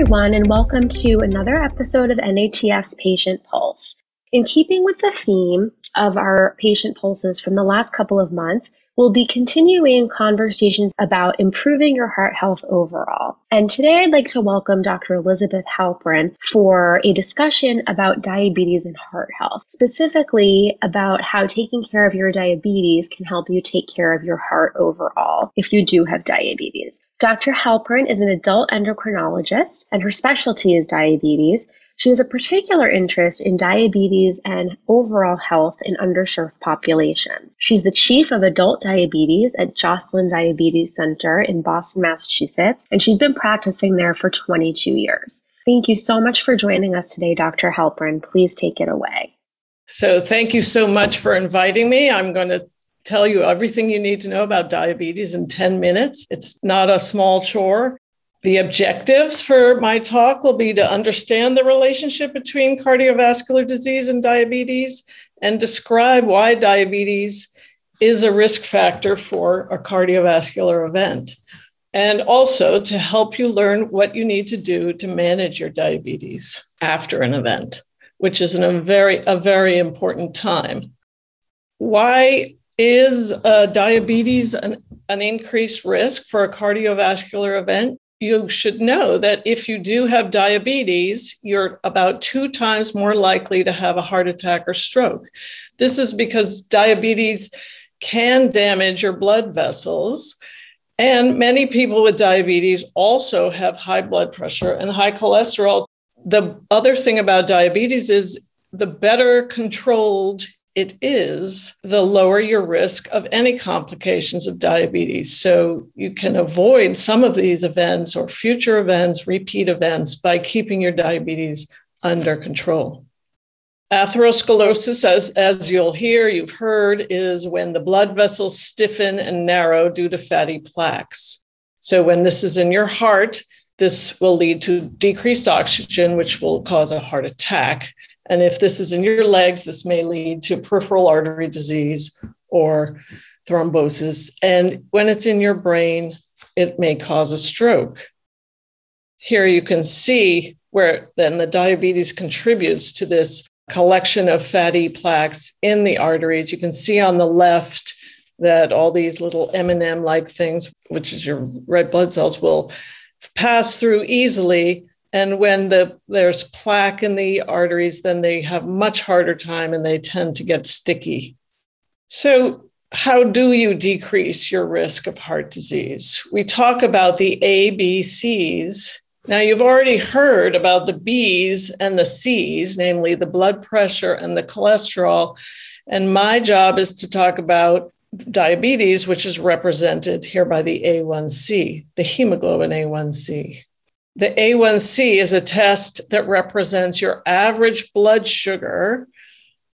everyone, and welcome to another episode of NATF's Patient Pulse. In keeping with the theme of our patient pulses from the last couple of months, we'll be continuing conversations about improving your heart health overall. And today I'd like to welcome Dr. Elizabeth Halprin for a discussion about diabetes and heart health, specifically about how taking care of your diabetes can help you take care of your heart overall if you do have diabetes. Dr. Halprin is an adult endocrinologist, and her specialty is diabetes. She has a particular interest in diabetes and overall health in underserved populations. She's the chief of adult diabetes at Joslin Diabetes Center in Boston, Massachusetts, and she's been practicing there for 22 years. Thank you so much for joining us today, Dr. Halprin. Please take it away. So thank you so much for inviting me. I'm going to tell you everything you need to know about diabetes in 10 minutes. It's not a small chore. The objectives for my talk will be to understand the relationship between cardiovascular disease and diabetes and describe why diabetes is a risk factor for a cardiovascular event, and also to help you learn what you need to do to manage your diabetes after an event, which is a very important time. Why is diabetes an increased risk for a cardiovascular event? You should know that if you do have diabetes, you're about 2 times more likely to have a heart attack or stroke. This is because diabetes can damage your blood vessels. And many people with diabetes also have high blood pressure and high cholesterol. The other thing about diabetes is the better controlled it is, the lower your risk of any complications of diabetes. So you can avoid some of these events or future events, repeat events, by keeping your diabetes under control. Atherosclerosis, as you've heard, is when the blood vessels stiffen and narrow due to fatty plaques. So when this is in your heart, this will lead to decreased oxygen, which will cause a heart attack. And if this is in your legs, this may lead to peripheral artery disease or thrombosis. And when it's in your brain, it may cause a stroke. Here you can see where then the diabetes contributes to this collection of fatty plaques in the arteries. You can see on the left that all these little M&M-like things, which is your red blood cells, will pass through easily. And when there's plaque in the arteries, then they have much harder time and they tend to get sticky. So how do you decrease your risk of heart disease? We talk about the ABCs. Now, you've already heard about the B's and the C's, namely the blood pressure and the cholesterol. And my job is to talk about diabetes, which is represented here by the A1C, the hemoglobin A1C. The A1C is a test that represents your average blood sugar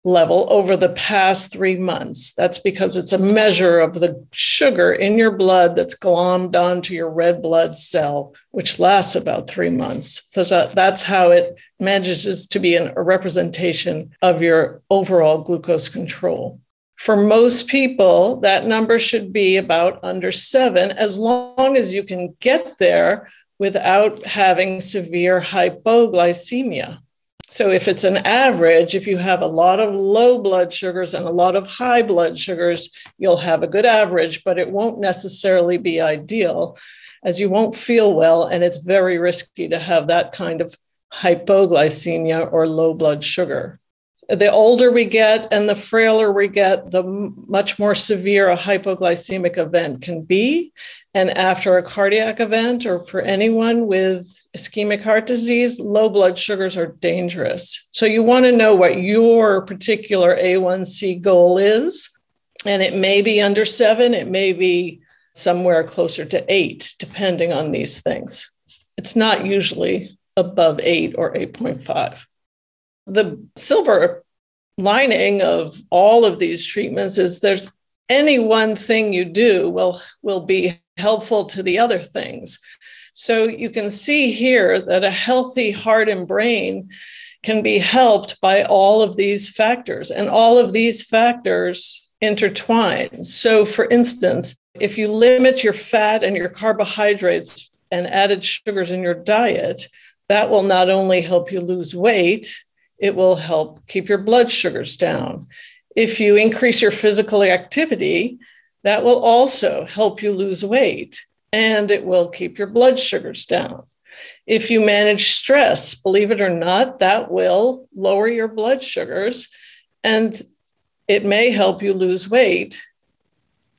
level over the past 3 months. That's because it's a measure of the sugar in your blood that's glommed onto your red blood cell, which lasts about 3 months. So that's how it manages to be a representation of your overall glucose control. For most people, that number should be about under 7, as long as you can get there without having severe hypoglycemia. So if it's an average, if you have a lot of low blood sugars and a lot of high blood sugars, you'll have a good average, but it won't necessarily be ideal, as you won't feel well, and it's very risky to have that kind of hypoglycemia or low blood sugar. The older we get and the frailer we get, the much more severe a hypoglycemic event can be. And after a cardiac event, or for anyone with ischemic heart disease, low blood sugars are dangerous. So you want to know what your particular A1C goal is. And it may be under 7, it may be somewhere closer to 8, depending on these things. It's not usually above 8 or 8.5. The silver lining of all of these treatments is there's any one thing you do will be helpful to the other things. So you can see here that a healthy heart and brain can be helped by all of these factors, and all of these factors intertwine. So for instance, if you limit your fat and your carbohydrates and added sugars in your diet, That will not only help you lose weight, it will help keep your blood sugars down. If you increase your physical activity, that will also help you lose weight, and it will keep your blood sugars down. If you manage stress, believe it or not, that will lower your blood sugars, and it may help you lose weight.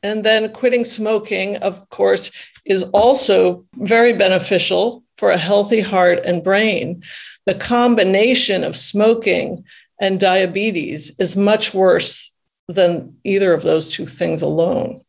And then quitting smoking, of course, is also very beneficial for a healthy heart and brain. The combination of smoking and diabetes is much worse than either of those two things alone.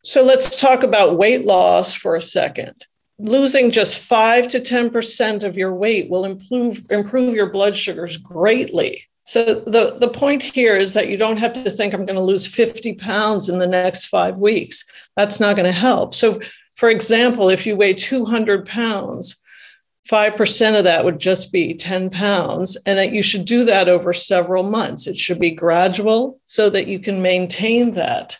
So let's talk about weight loss for a second. Losing just 5 to 10% of your weight will improve your blood sugars greatly. So the point here is that you don't have to think, I'm going to lose 50 pounds in the next 5 weeks. That's not going to help. So, for example, if you weigh 200 pounds, 5% of that would just be 10 pounds, and that you should do that over several months. It should be gradual so that you can maintain that.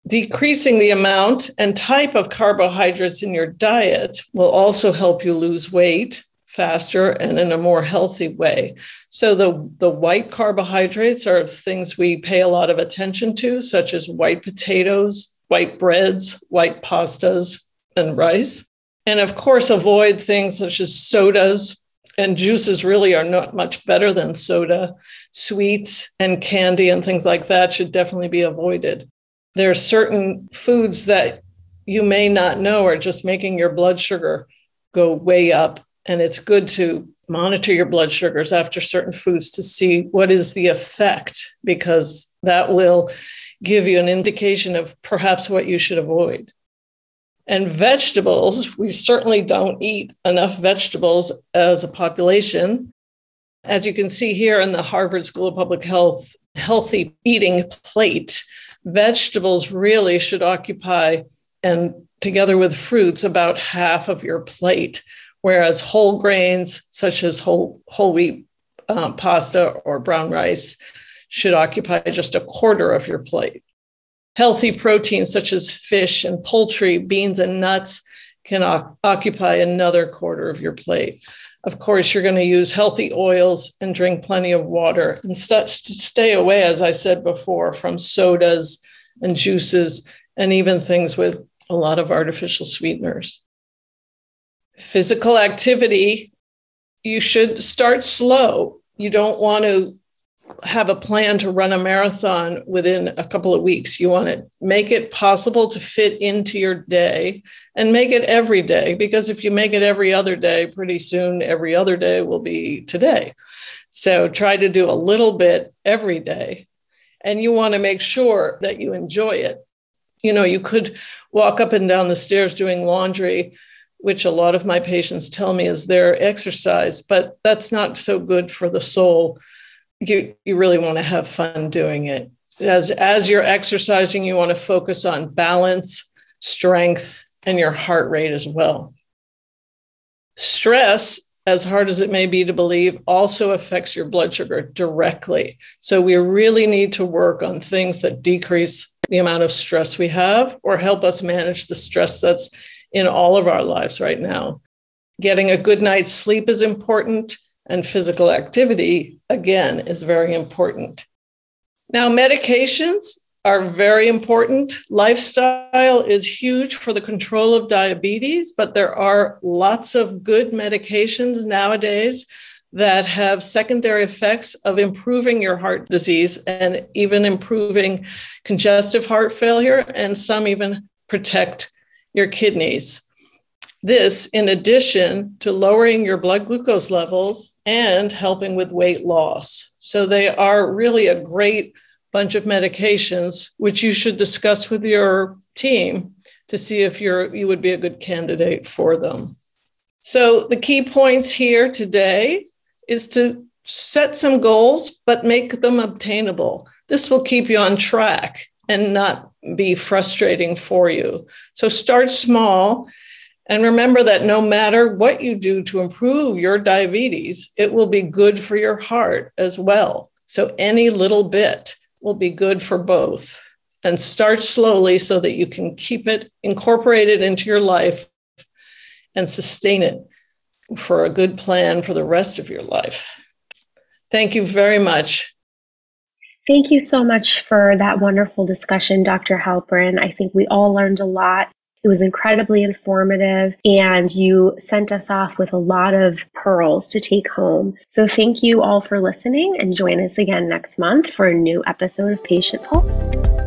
Decreasing the amount and type of carbohydrates in your diet will also help you lose weight faster and in a more healthy way. So the white carbohydrates are things we pay a lot of attention to, such as white potatoes, white breads, white pastas, and rice. And of course, avoid things such as sodas, and juices really are not much better than soda. Sweets and candy and things like that should definitely be avoided. There are certain foods that you may not know are just making your blood sugar go way up. And it's good to monitor your blood sugars after certain foods to see what is the effect, because that will give you an indication of perhaps what you should avoid. And vegetables, we certainly don't eat enough vegetables as a population. As you can see here in the Harvard School of Public Health healthy eating plate, vegetables really should occupy, and together with fruits, about half of your plate, whereas whole grains such as whole wheat pasta or brown rice should occupy just a quarter of your plate. Healthy proteins such as fish and poultry, beans and nuts can occupy another quarter of your plate. Of course, you're going to use healthy oils and drink plenty of water, and stay away, as I said before, from sodas and juices and even things with a lot of artificial sweeteners. Physical activity, you should start slow. You don't want to have a plan to run a marathon within a couple of weeks. You want to make it possible to fit into your day, and make it every day, because if you make it every other day, pretty soon every other day will be today. So try to do a little bit every day, and you want to make sure that you enjoy it. You know, you could walk up and down the stairs doing laundry, which a lot of my patients tell me is their exercise, but that's not so good for the soul. You really want to have fun doing it. As you're exercising, you want to focus on balance, strength, and your heart rate as well. Stress, as hard as it may be to believe, also affects your blood sugar directly. So we really need to work on things that decrease the amount of stress we have, or help us manage the stress that's in all of our lives right now. Getting a good night's sleep is important, and physical activity, again, is very important. Now, medications are very important. Lifestyle is huge for the control of diabetes, but there are lots of good medications nowadays that have secondary effects of improving your heart disease and even improving congestive heart failure, and some even protect your kidneys. This, in addition to lowering your blood glucose levels and helping with weight loss. So they are really a great bunch of medications, which you should discuss with your team to see if you would be a good candidate for them. So the key points here today is to set some goals, but make them obtainable. This will keep you on track and not be frustrating for you. So start small. And remember that no matter what you do to improve your diabetes, it will be good for your heart as well. So any little bit will be good for both. And start slowly so that you can keep it incorporated into your life and sustain it. for a good plan for the rest of your life. Thank you very much. Thank you so much for that wonderful discussion, Dr. Halprin. I think we all learned a lot. It was incredibly informative, and you sent us off with a lot of pearls to take home. So thank you all for listening, and join us again next month for a new episode of Patient Pulse.